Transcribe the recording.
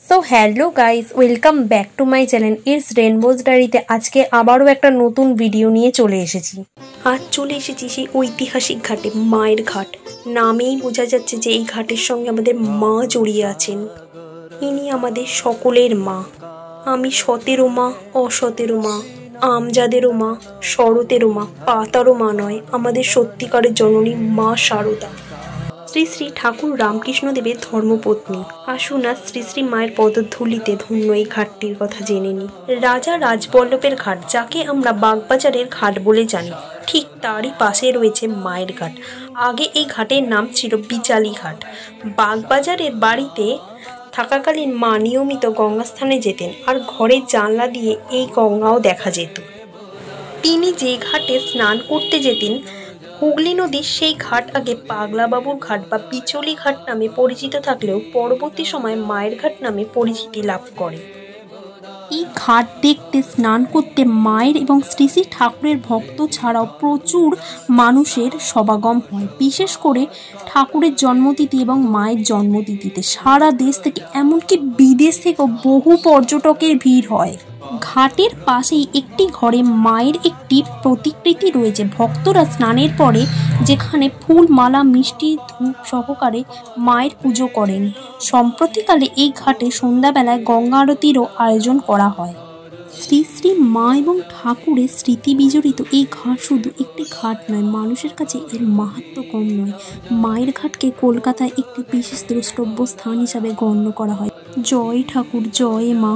So hello guys, welcome back to my channel it's Rainbow's ডায়েরিতে। আজকে আবারও একটা নতুন ভিডিও নিয়ে চলে এসেছি। আজ চলে এসেছি সেই ঐতিহাসিক ঘাটে, মায়ের ঘাট। নামেই বোঝা যাচ্ছে যে এই ঘাটের সঙ্গে আমাদের মা জড়িয়ে আছেন। ইনি আমাদের সকলের মা। আমি সতেরো মা, অসতেরো মা, আমজাদেরও মা, শরতেরও মা, পাতারও মা নয়, আমাদের সত্যিকারের জননী মা শারদা, শ্রী শ্রী ঠাকুর রামকৃষ্ণদেবের ধর্মপত্নী। আসুন আজ শ্রী শ্রী মায়ের পদধূলিতে ধন্য এই ঘাটটির কথা জেনে নিই। রাজা রাজবল্লভের ঘাট, যাকে আমরা বাগবাজারের ঘাট বলে জানি, ঠিক তারই পাশে রয়েছে মায়ের ঘাট। আগে এই ঘাটের নাম ছিল বিচালি ঘাট। বাগবাজারের বাড়িতে থাকাকালীন মা নিয়মিত গঙ্গাস্থানে যেতেন, আর ঘরের জানলা দিয়ে এই গঙ্গাও দেখা যেত। তিনি যে ঘাটে স্নান করতে যেতেন, হুগলি নদীর সেই ঘাট আগে পাগলাবাবুর ঘাট বা পিচলি ঘাট নামে পরিচিত থাকলেও পরবর্তী সময়ে মায়ের ঘাট নামে পরিচিতি লাভ করে। এই ঘাট দেখতে, স্নান করতে মায়ের এবং শ্রী শ্রী ঠাকুরের ভক্ত ছাড়াও প্রচুর মানুষের সমাগম হয়। বিশেষ করে ঠাকুরের জন্মতিথি এবং মায়ের জন্মতিথিতে সারা দেশ থেকে, এমনকি বিদেশ থেকেও বহু পর্যটকের ভিড় হয়। ঘাটের পাশেই একটি ঘরে মায়ের একটি প্রতিকৃতি রয়েছে। ভক্তরা স্নানের পরে যেখানে ফুল, মালা, মিষ্টি, ধূপ সহকারে মায়ের পুজো করেন। সম্প্রতিকালে এই ঘাটে সন্ধ্যাবেলায় গঙ্গা আরতিরও আয়োজন করা হয়। শ্রী শ্রী মা এবং ঠাকুরের স্মৃতি বিজড়িত এই ঘাট শুধু একটি ঘাট নয়, মানুষের কাছে এর মাহাত্ম্য কম নয়। মায়ের ঘাটকে কলকাতায় একটি বিশেষ দ্রষ্টব্য স্থান হিসাবে গণ্য করা হয়। জয় ঠাকুর, জয় মা।